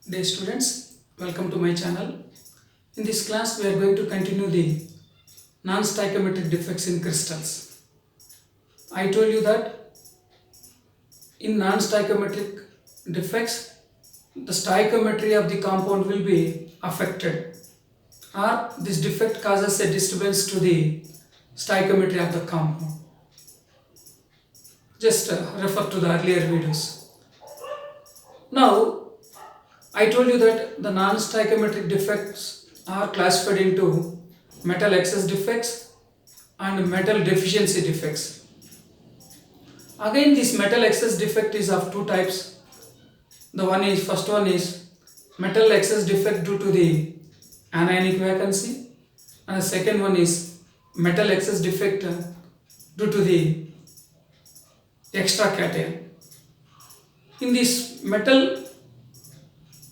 Dear students, welcome to my channel. In this class, we are going to continue the non-stoichiometric defects in crystals. I told you that in non-stoichiometric defects, the stoichiometry of the compound will be affected, or this defect causes a disturbance to the stoichiometry of the compound. Just refer to the earlier videos. Now, I told you that the non-stoichiometric defects are classified into metal excess defects and metal deficiency defects. Again, this metal excess defect is of two types. First one is metal excess defect due to the anionic vacancy, and the second one is metal excess defect due to the extra cation. In this metal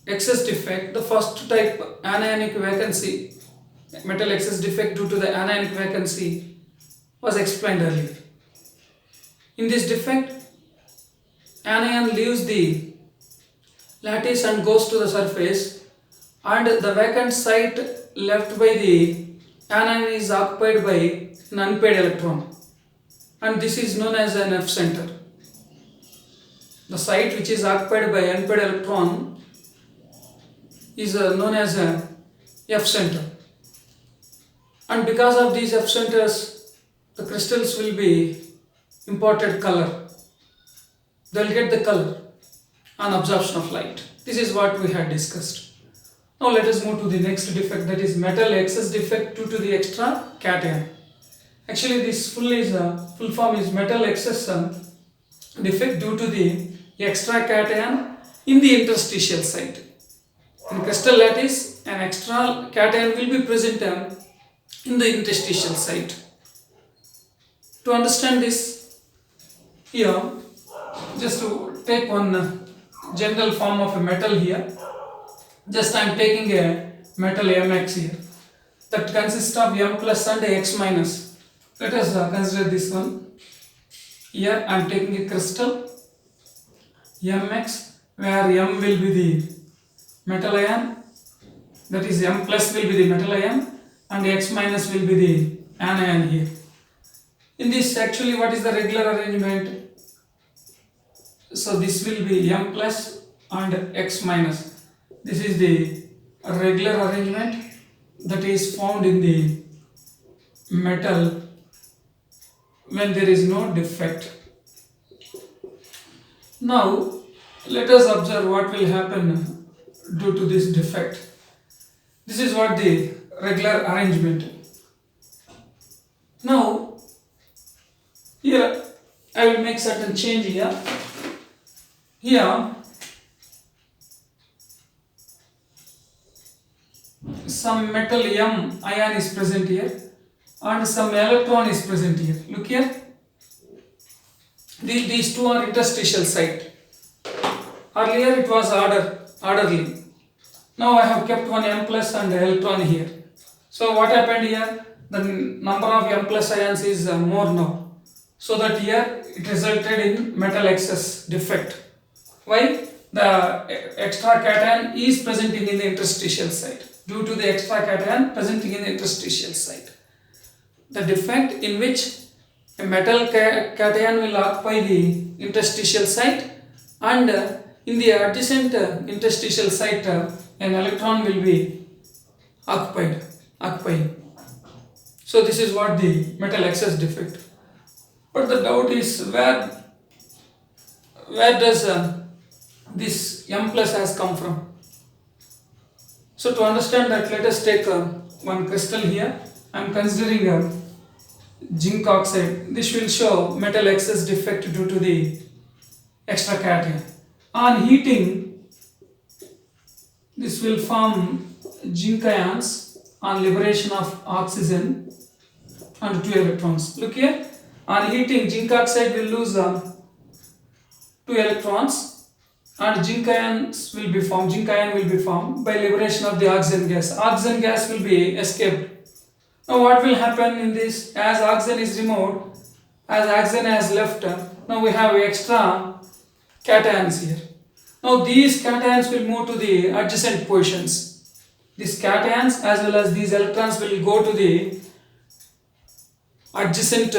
excess defect, the first type anionic vacancy, metal excess defect due to the anionic vacancy was explained earlier. In this defect, anion leaves the lattice and goes to the surface, and the vacant site left by the anion is occupied by an unpaired electron, and this is known as an F center. The site which is occupied by unpaired electron is known as a F center, and because of these F centers, the crystals will be imparted color. They will get the color on absorption of light. This is what we had discussed. Now let us move to the next defect, that is metal excess defect due to the extra cation. Actually, this full form is metal excess defect due to the extra cation in the interstitial site. In crystal lattice, an extra cation will be present in the interstitial site. To understand this, here, just to take one general form of a metal here, just I am taking a metal Mx here that consists of M plus and X minus. Let us consider this one. Here I am taking a crystal Mx, where M will be the metal ion, that is M plus will be the metal ion and X minus will be the anion here. In this, actually, what is the regular arrangement? So this will be M plus and X minus. This is the regular arrangement that is found in the metal when there is no defect. Now let us observe what will happen due to this defect. This is what the regular arrangement. Now here I will make certain change here. Here some metal M ion is present here and some electron is present here. Look here. These two are interstitial site. Earlier it was orderly. Now I have kept one M plus and electron here. So what happened here? The number of M plus ions is more now. So that here it resulted in metal excess defect. Why? The extra cation is presenting in the interstitial site. Due to the extra cation presenting in the interstitial site. The defect in which a metal cation will occupy the interstitial site, and in the adjacent interstitial site an electron will be occupying. So this is what the metal excess defect. But the doubt is where does this M plus has come from? So to understand that, let us take one crystal here. I am considering zinc oxide. This will show metal excess defect due to the extra cation. On heating, this will form zinc ions on liberation of oxygen and 2 electrons. Look here. On heating, zinc oxide will lose 2 electrons and zinc ion will be formed by liberation of the oxygen gas. Oxygen gas will be escaped. Now what will happen in this? As oxygen is removed, as oxygen has left, now we have extra cations here. Now these cations will move to the adjacent positions. These cations as well as these electrons will go to the adjacent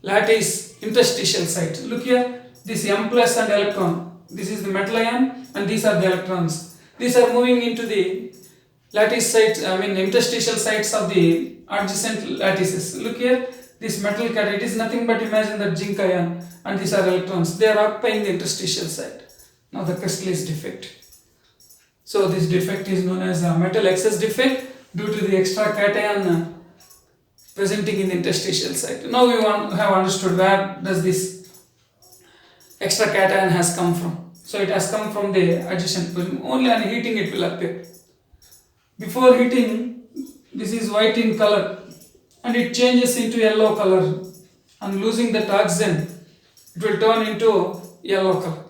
lattice interstitial site. Look here, this M plus and electron. This is the metal ion and these are the electrons. These are moving into the lattice sites, interstitial sites of the adjacent lattices. Look here, this metal cation, it is nothing but imagine that zinc ion and these are electrons. They are occupying the interstitial site. Now the crystal is defect. So this defect is known as a metal excess defect due to the extra cation presenting in the interstitial site. Now we have understood where does this extra cation has come from. So it has come from the adjacent position. Only on heating it will appear. Before heating, this is white in color and it changes into yellow color. On losing that oxygen, it will turn into yellow color.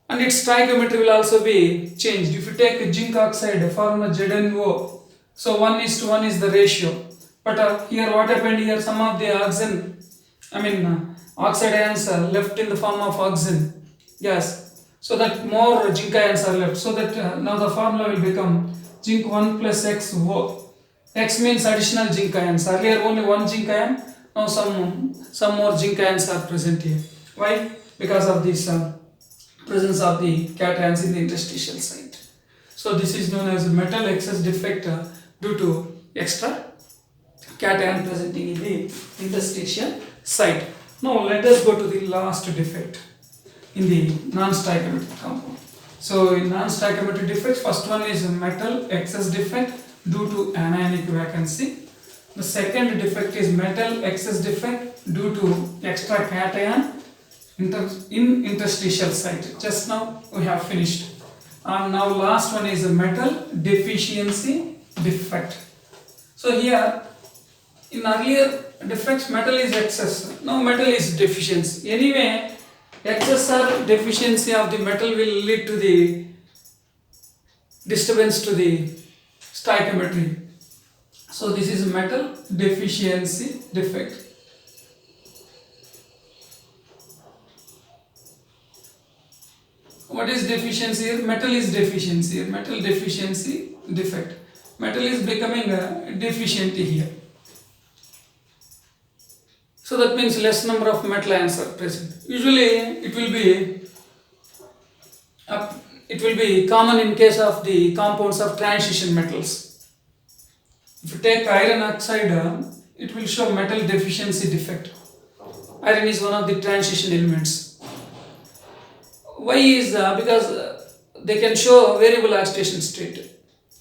And its stoichiometry will also be changed. If you take zinc oxide, formula ZnO, so 1:1 is the ratio. But here what happened here, some of the oxygen, oxide ions are left in the form of oxygen gas. So that more zinc ions are left. So that now the formula will become zinc 1 plus XO. X means additional zinc ions. Earlier only one zinc ion, now some more zinc ions are present here. Why? Because of this presence of the cations in the interstitial site. So this is known as metal excess defect due to extra cation presenting in the interstitial site. Now let us go to the last defect in the non-stoichiometric compound. So in non-stoichiometric defects, first one is metal excess defect due to anionic vacancy. The second defect is metal excess defect due to extra cation in interstitial site. Just now we have finished. And now last one is a metal deficiency defect. So here in earlier defects metal is excess, now metal is deficiency. Anyway, excess or deficiency of the metal will lead to the disturbance to the stoichiometry. So this is metal deficiency defect. What is deficiency here? Metal is deficiency here. Metal deficiency defect. Metal is becoming deficient here. So that means less number of metal ions are present. Usually it will be common in case of the compounds of transition metals. If you take iron oxide, it will show metal deficiency defect. Iron is one of the transition elements. Why is because they can show variable oxidation state.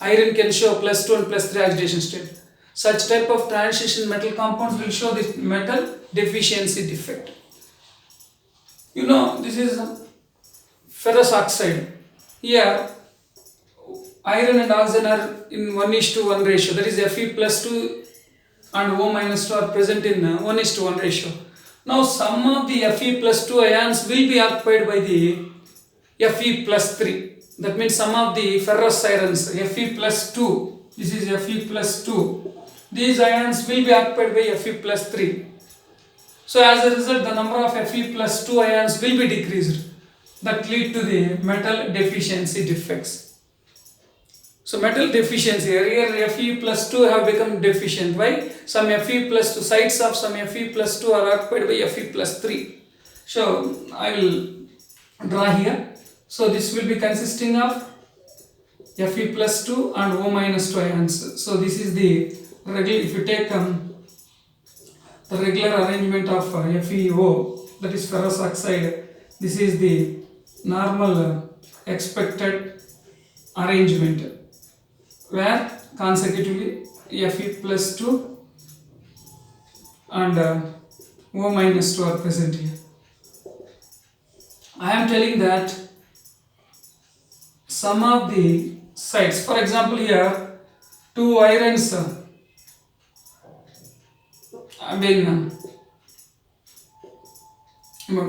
Iron can show +2 and +3 oxidation state. Such type of transition metal compounds will show this metal deficiency defect. You know, this is ferrous oxide. Here, iron and oxygen are in 1:1 ratio. That is Fe+2 and O-2 are present in 1:1 ratio. Now, some of the Fe+2 ions will be occupied by the Fe+3. That means some of the ferrous irons, Fe+2, this is Fe+2. These ions will be occupied by Fe+3. So as a result, the number of Fe+2 ions will be decreased. That lead to the metal deficiency defects. So metal deficiency, here Fe+2 have become deficient. Why? Some Fe+2, sites of some Fe+2 are occupied by Fe+3. So I will draw here. So this will be consisting of Fe+2 and O-2 ions. So this is the regular, if you take the regular arrangement of FeO, that is ferrous oxide, this is the normal expected arrangement where consecutively Fe+2 and O-2 are present here. I am telling that some of the sites, for example here, two irons,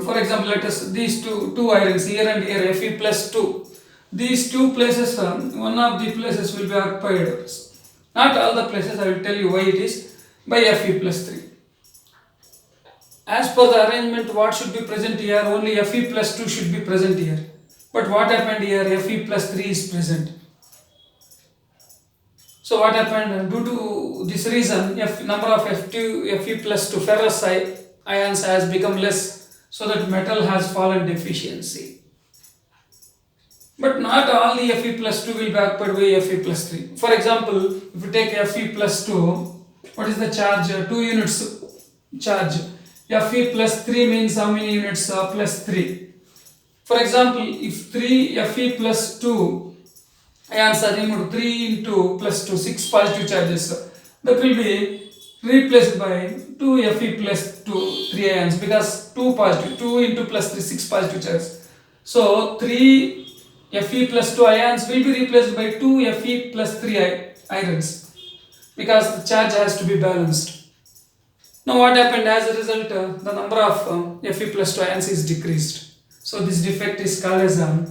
for example, let us, these two irons here and here, Fe+2, these two places, one of the places will be occupied, not all the places, I will tell you why it is, by Fe+3. As per the arrangement, what should be present here? Only Fe+2 should be present here. But what happened here? Fe plus 3 is present. So what happened? Due to this reason, number of Fe plus 2 ferrous ions has become less, so that metal has fallen deficiency. But not all the Fe plus 2 will be occupied by Fe plus 3. For example, if you take Fe plus 2, what is the charge? 2 units charge. Fe plus 3 means how many units? Plus 3. For example, if 3 Fe plus 2 ions are removed, 3 into plus 2, 6 positive charges, that will be replaced by 2 Fe plus 2, 3 ions, because 2 positive, 2 into plus 3, 6 positive charges. So 3 Fe plus 2 ions will be replaced by 2 Fe plus 3 ions, because the charge has to be balanced. Now what happened? As a result, the number of Fe plus 2 ions is decreased. So this defect is called as a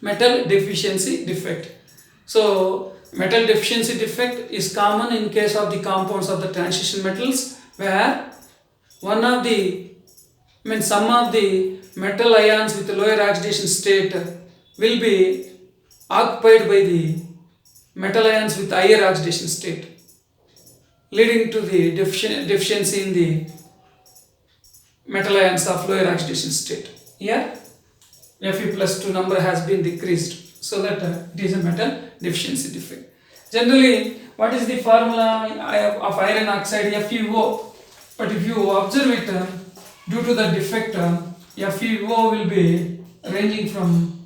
metal deficiency defect. So metal deficiency defect is common in case of the compounds of the transition metals, where some of the metal ions with lower oxidation state will be occupied by the metal ions with higher oxidation state, leading to the deficiency in the metal ions of lower oxidation state. Here Fe plus 2 number has been decreased, so that it is a metal deficiency defect. Generally, what is the formula of iron oxide? FeO. But if you observe it, due to the defect, FeO will be ranging from,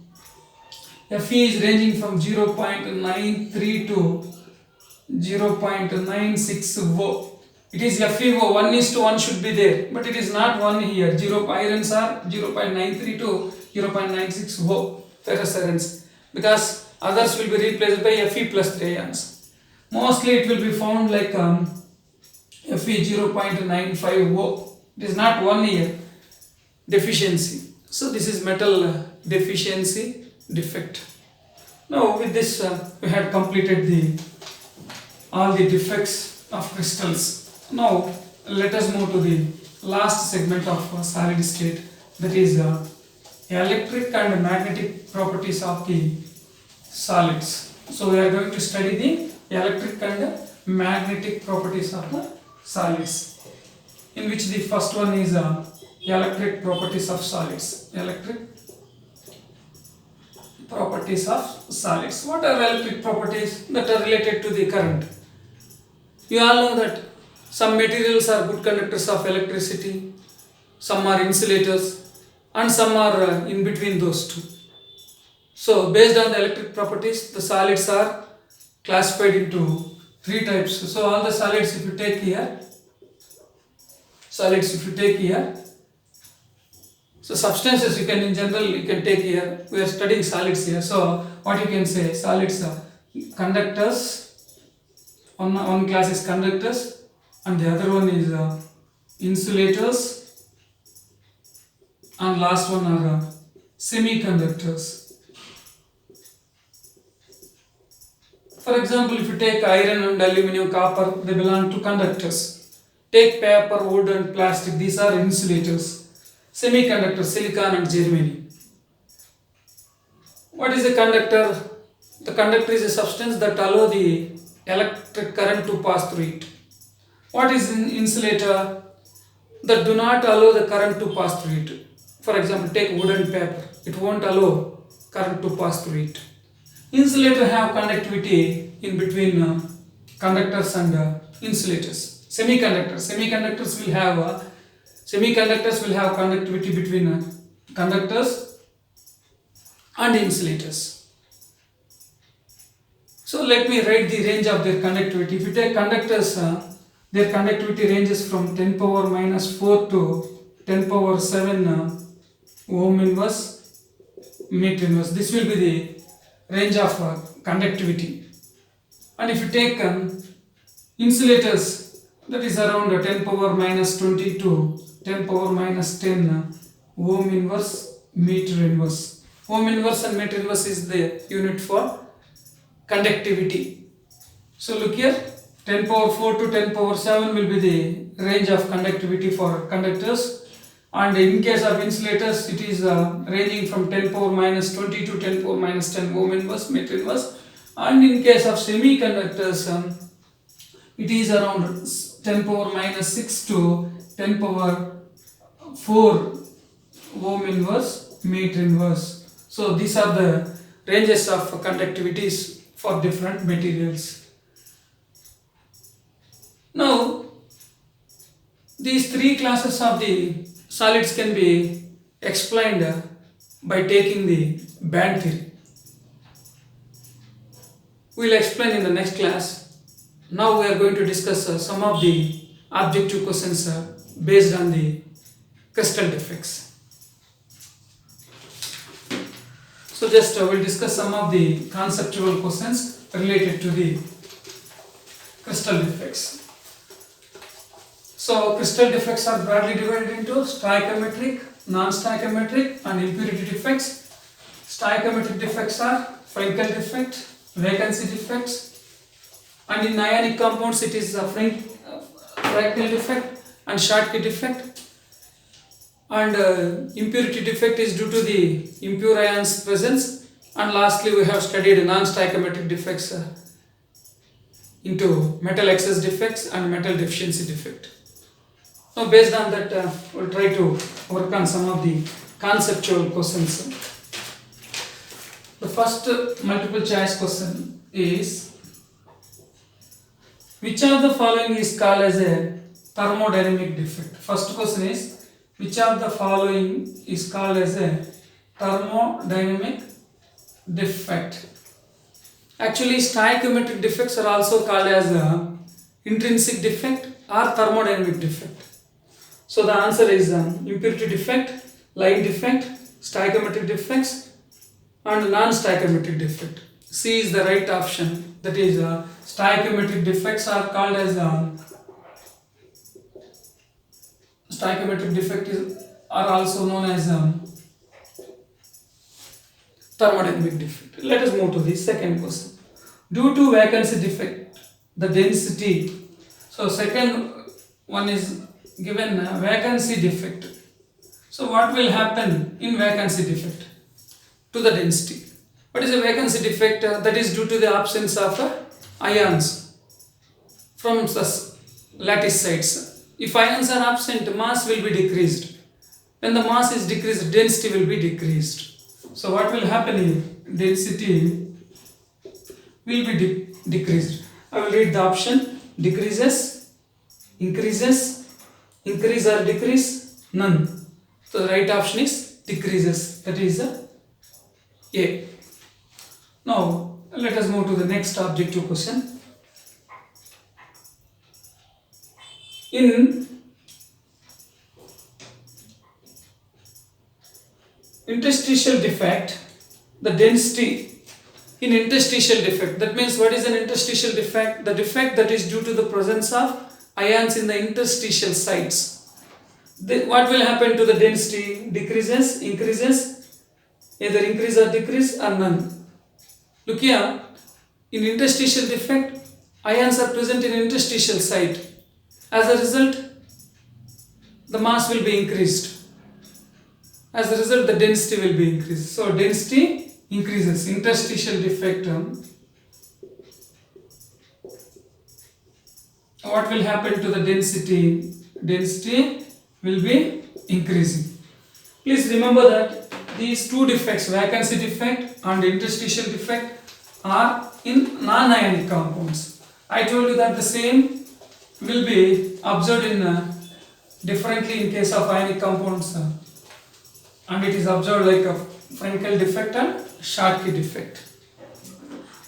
Fe is ranging from 0.93 to 0.96 O. It is FeO, 1:1 should be there, but it is not 1 here. Irons are 0.93 to 0.96 O ferrous irons, because others will be replaced by Fe plus 3 ions. Mostly it will be found like Fe 0.95 O. It is not 1 here deficiency. So this is metal deficiency defect. Now with this we had completed all the defects of crystals. Now let us move to the last segment of solid state, that is electric and magnetic properties of the solids. So we are going to study the electric and magnetic properties of the solids, in which the first one is electric properties of solids. Electric properties of solids. What are electric properties that are related to the current? You all know that some materials are good conductors of electricity, some are insulators, and some are in between those two. So based on the electric properties, the solids are classified into 3 types. So all the solids, if you take here, so substances you can in general you can take here. We are studying solids here. So what you can say, solids are conductors. One class is conductors, and the other one is insulators, and last one are semiconductors. For example, if you take iron and aluminum, copper, they belong to conductors. Take paper, wood and plastic, these are insulators. Semiconductors, silicon and germanium. What is a conductor? The conductor is a substance that allows the electric current to pass through it. What is an insulator? That do not allow the current to pass through it. For example, take wood and paper, it won't allow current to pass through it. Insulator have conductivity in between conductors and insulators. Semiconductors will have conductivity between conductors and insulators. So let me write the range of their conductivity. If you take conductors, their conductivity ranges from 10 power minus 4 to 10 power 7 ohm inverse meter inverse. This will be the range of conductivity. And if you take insulators, that is around 10 power minus 20 to 10 power minus 10 ohm inverse meter inverse. Ohm inverse and meter inverse is the unit for conductivity. So look here, 10 power 4 to 10 power 7 will be the range of conductivity for conductors, and in case of insulators it is ranging from 10 power minus 20 to 10 power minus 10 ohm inverse meter inverse, and in case of semiconductors it is around 10 power minus 6 to 10 power 4 ohm inverse meter inverse. So these are the ranges of conductivities for different materials. Now these three classes of the solids can be explained by taking the band theory. We will explain in the next class. Now we are going to discuss some of the objective questions based on the crystal defects. So just we'll discuss some of the conceptual questions related to the crystal defects. So crystal defects are broadly divided into stoichiometric, non-stoichiometric and impurity defects. Stoichiometric defects are Frenkel defect, vacancy defects, and in ionic compounds it is a Frenkel defect and Schottky defect, and impurity defect is due to the impure ions presence, and lastly we have studied non-stoichiometric defects into metal excess defects and metal deficiency defect. Now based on that we'll try to work on some of the conceptual questions. The first multiple choice question is, which of the following is called as a thermodynamic defect? First question is, which of the following is called as a thermodynamic defect? Actually stoichiometric defects are also called as a intrinsic defect or thermodynamic defect. So the answer is impurity defect, line defect, stoichiometric defects and non-stoichiometric defect. C is the right option. That is stoichiometric defects are called as stoichiometric defect are also known as thermodynamic defect. Let us move to the second question. Due to vacancy defect, the density. So second one is given vacancy defect. So what will happen in vacancy defect to the density? What is a vacancy defect? That is due to the absence of ions from the lattice sites. If ions are absent, mass will be decreased. When the mass is decreased, density will be decreased. So what will happen is density will be decreased. I will read the option: decreases, increases, increase or decrease, none. So the right option is decreases. That is A. Now let us move to the next objective question. In interstitial defect, the density in interstitial defect, that means what is an interstitial defect? The defect that is due to the presence of ions in the interstitial sites. What will happen to the density? Decreases, increases, either increase or decrease or none. Look here, in interstitial defect, ions are present in interstitial site. As a result, the mass will be increased. As a result, the density will be increased. So density increases. Interstitial defect. What will happen to the density? Density will be increasing. Please remember that these two defects, vacancy defect and interstitial defect, are in non-ionic compounds. I told you that the same will be observed in differently in case of ionic compounds, and it is observed like a Frenkel defect and Schottky defect.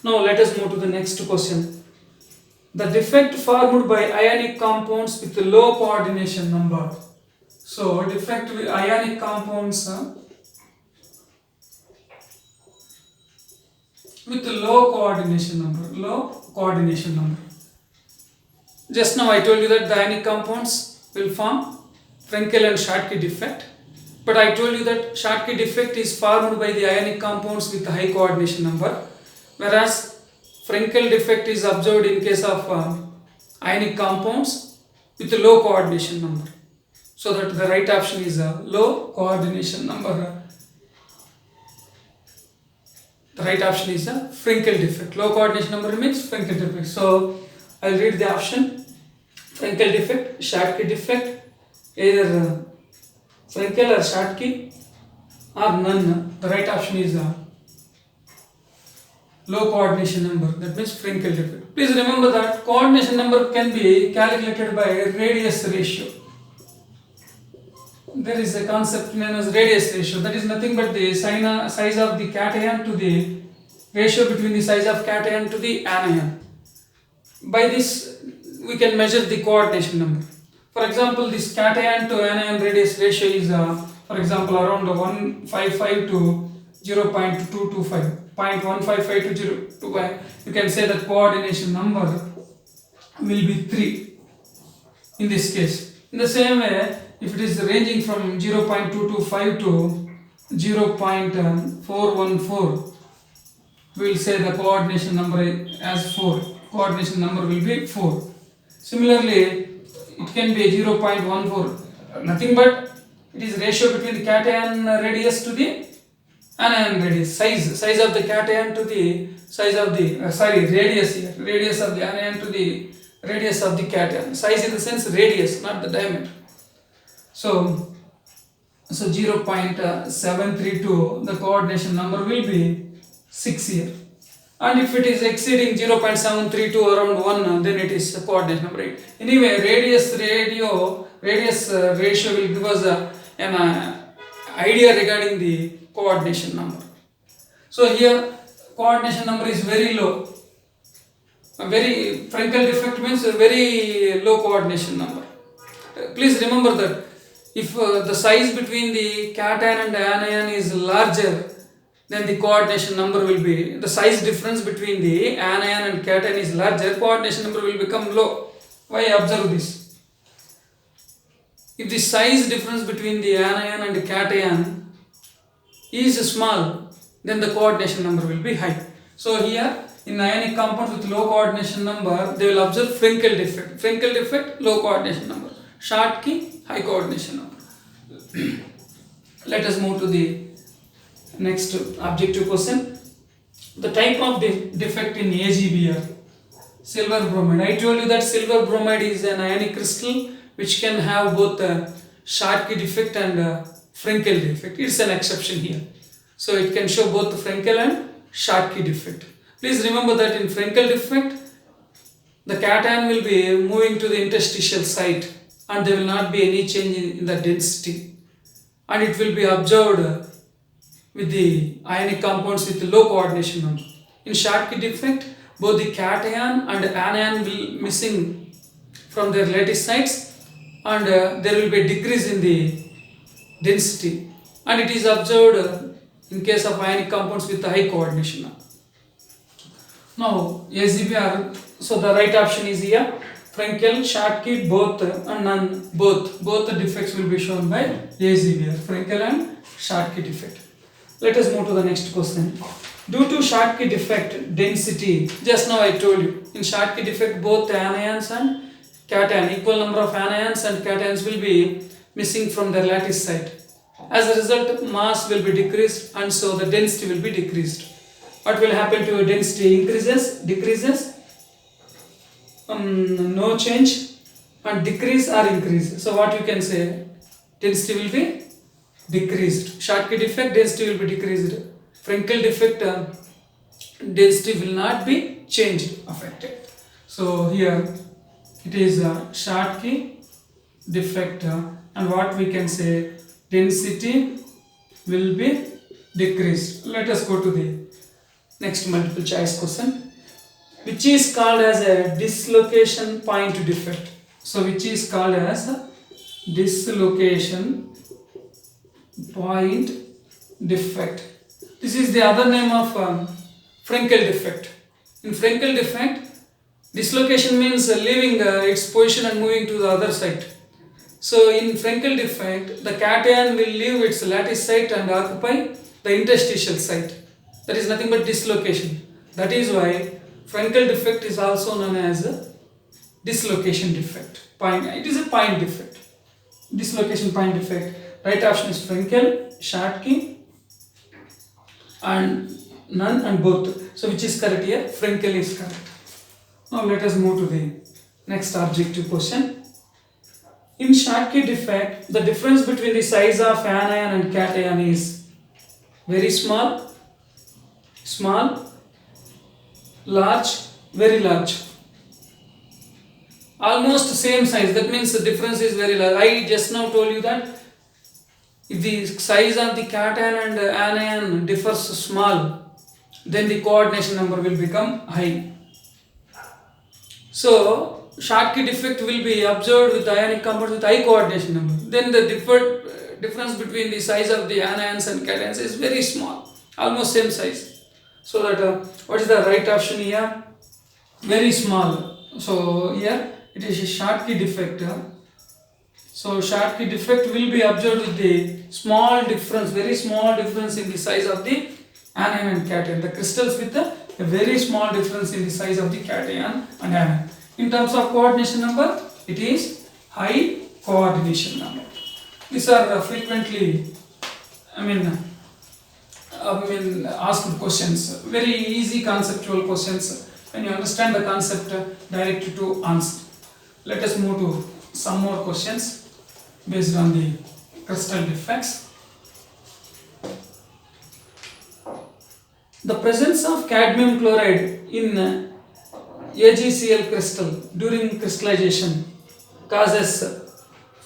Now let us move to the next question. The defect formed by ionic compounds with low coordination number. So defect with ionic compounds with low coordination number. Just now I told you that the ionic compounds will form Frenkel and Schottky defect, but I told you that Schottky defect is formed by the ionic compounds with high coordination number, whereas Frenkel defect is observed in case of ionic compounds with a low coordination number. So that the right option is a low coordination number. The right option is a Frenkel defect. Low coordination number means Frenkel defect. So I'll read the option. Frenkel defect, Schottky defect, either Frenkel or Schottky or none. The right option is a low coordination number, that means Frenkel defect. Please remember that coordination number can be calculated by radius ratio. There is a concept known as radius ratio, that is nothing but the size of the cation to the ratio between the size of cation to the anion. By this we can measure the coordination number. For example, this cation to anion radius ratio is for example around 155 to 0.225. 0.155 to 0.2. You can say that coordination number will be 3 in this case. In the same way, if it is ranging from 0.225 to 0.414, we will say the coordination number as 4. Coordination number will be 4. Similarly, it can be 0.14. Nothing but it is ratio between the cation radius to the anion radius. Size of the cation to the size of the radius here. Radius of the anion to the radius of the cation. Size in the sense radius, not the diameter. So 0.732, the coordination number will be 6 here. And if it is exceeding 0.732 around 1, then it is coordination number 8. Anyway, radius ratio will give us an idea regarding the coordination number. So here coordination number is very low. Frenkel defect means a very low coordination number. Please remember that if the size between the cation and anion is larger, then the coordination number will be, the size difference between the anion and cation is larger, coordination number will become low. Why? Observe this. If the size difference between the anion and the cation is small, then the coordination number will be high. So here in ionic compounds with low coordination number, they will observe Frenkel defect. Frenkel defect, low coordination number. Schottky, high coordination number. Let us move to the next objective question. The type of defect in AgBr, silver bromide. I told you that silver bromide is an ionic crystal which can have both Schottky defect and Frenkel defect. It's an exception here. So it can show both Frenkel and Schottky defect. Please remember that in Frenkel defect, the cation will be moving to the interstitial site and there will not be any change in the density. And it will be observed with the ionic compounds with low coordination number. In Schottky defect, both the cation and anion will missing from their lattice sites and there will be a decrease in the density. And it is observed in case of ionic compounds with a high coordination number. Now, AgBr, so the right option is here. Frenkel, Schottky, both and none, both the defects will be shown by AgBr, Frenkel and Schottky defect. Let us move to the next question. Due to Schottky defect density, just now I told you, in Schottky defect both anions and cation, equal number of anions and cations will be missing from their lattice site. As a result, mass will be decreased and so the density will be decreased. What will happen to density? Increases, decreases, no change, and decrease or increase. So what you can say? Density will be decreased. Schottky defect, density will be decreased. Frenkel defect, density will not be changed, affected. So here it is Schottky defect, and what we can say? Density will be decreased. Let us go to the next multiple choice question, which is called as a dislocation point defect. So which is called as a dislocation point defect. This is the other name of Frenkel defect. In Frenkel defect, dislocation means leaving its position and moving to the other site. So in Frenkel defect, the cation will leave its lattice site and occupy the interstitial site. That is nothing but dislocation. That is why Frenkel defect is also known as a dislocation defect. It is a point defect. dislocation point defect. Right option is Frenkel, Schottky, and none and both. So which is correct here? Frenkel is correct. Now let us move to the next objective question. In Schottky defect, the difference between the size of anion and cation is very small, small, large, very large. Almost same size, that means the difference is very large. I just now told you that if the size of the cation and anion differs small, then the coordination number will become high. So Schottky defect will be observed with ionic compounds with high coordination number. Then the difference between the size of the anions and cations is very small, almost same size. So that what is the right option here? Very small. So here it is a Schottky defect. So Schottky defect will be observed with the small difference, very small difference in the size of the anion and cation. The crystals with a very small difference in the size of the cation and anion. In terms of coordination number, it is high coordination number. These are frequently, asked questions. Very easy conceptual questions. When you understand the concept, directly to answer. Let us move to some more questions based on the crystal defects. The presence of cadmium chloride in AgCl crystal during crystallization causes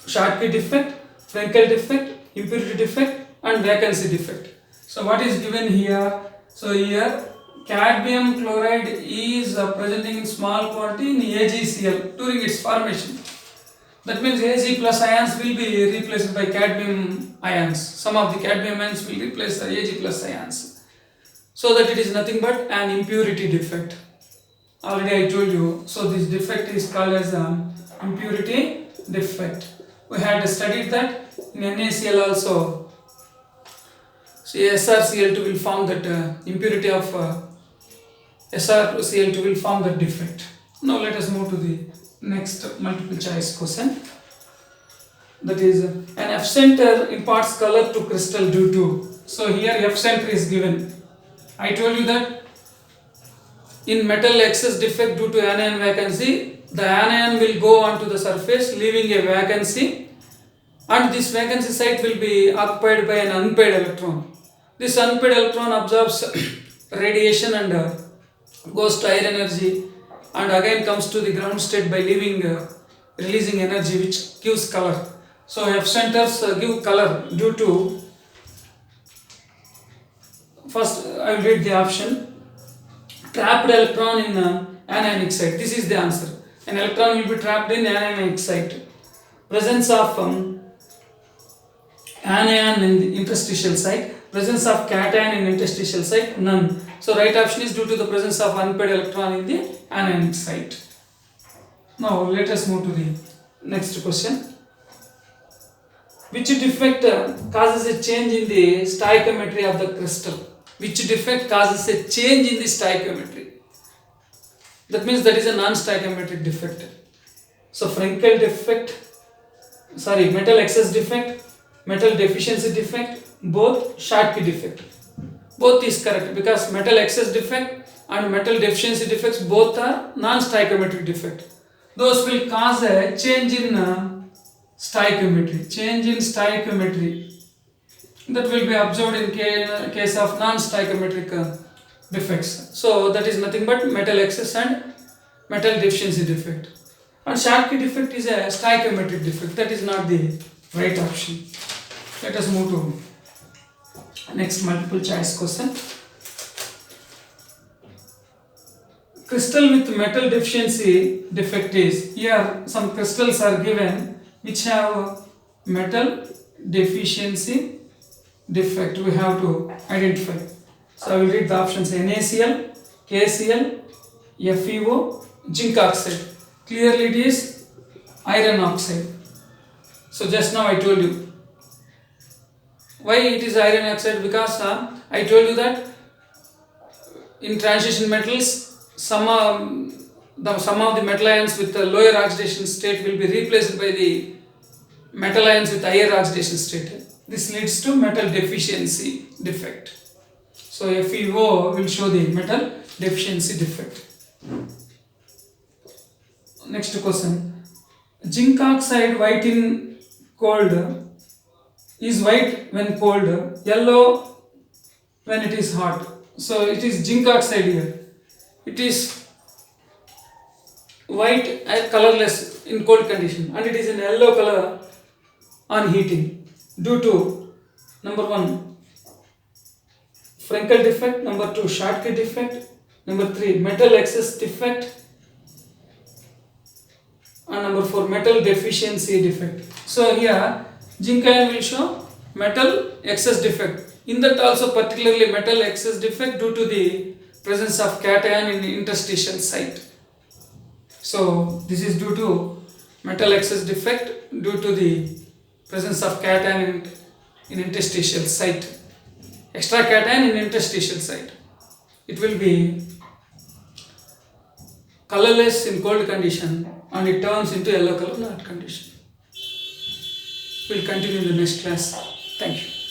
Schottky defect, Frenkel defect, impurity defect, and vacancy defect. So what is given here? So here cadmium chloride is presenting in small quantity in AgCl during its formation. That means Ag plus ions will be replaced by cadmium ions. Some of the cadmium ions will replace the Ag plus ions. So that it is nothing but an impurity defect. Already I told you. So this defect is called as an impurity defect. We had studied that in NaCl also. So SrCl2 will form that impurity of SrCl2 will form that defect. Now let us move to the next multiple choice question. That is an F center imparts color to crystal due to. So here F center is given. I told you that in metal excess defect due to anion vacancy, the anion will go onto the surface leaving a vacancy, and this vacancy site will be occupied by an unpaired electron. This unpaired electron absorbs radiation and goes to higher energy and again comes to the ground state by releasing energy which gives color. So F centers give color due to, first I will read the option, trapped electron in anionic site. This is the answer. An electron will be trapped in anionic site. Presence of anion in the interstitial site. Presence of cation in interstitial site, none. So right option is due to the presence of unpaired electron in the anionic site. Now let us move to the next question. Which defect causes a change in the stoichiometry of the crystal? Which defect causes a change in the stoichiometry? That means that is a non-stoichiometric defect. So Frenkel defect, metal excess defect, metal deficiency defect, both Schottky defect. Both is correct because metal excess defect and metal deficiency defects both are non-stoichiometric defect. Those will cause a change in stoichiometry. Change in stoichiometry that will be observed in case of non-stoichiometric defects. So that is nothing but metal excess and metal deficiency defect. And Schottky defect is a stoichiometric defect. That is not the right option. Let us move to next multiple choice question. Crystal with metal deficiency defect is, here some crystals are given which have metal deficiency defect. We have to identify. So I will read the options: NaCl, KCl, FeO, zinc oxide. Clearly it is iron oxide. So just now I told you. Why it is iron oxide? Because I told you that in transition metals, some of the metal ions with the lower oxidation state will be replaced by the metal ions with higher oxidation state. This leads to metal deficiency defect. So FeO will show the metal deficiency defect. Next question. Zinc oxide white in cold is white when cold, yellow when it is hot. So it is zinc oxide here. It is white and colorless in cold condition, and it is in yellow color on heating due to number 1 Frenkel defect, number 2 Schottky defect, number 3 metal excess defect, and number 4 metal deficiency defect. So here zinc ion will show metal excess defect. In that also particularly metal excess defect due to the presence of cation in the interstitial site. So this is due to metal excess defect due to the presence of cation in interstitial site. Extra cation in interstitial site. It will be colorless in cold condition and it turns into yellow color in hot condition. We'll continue in the next class. Thank you.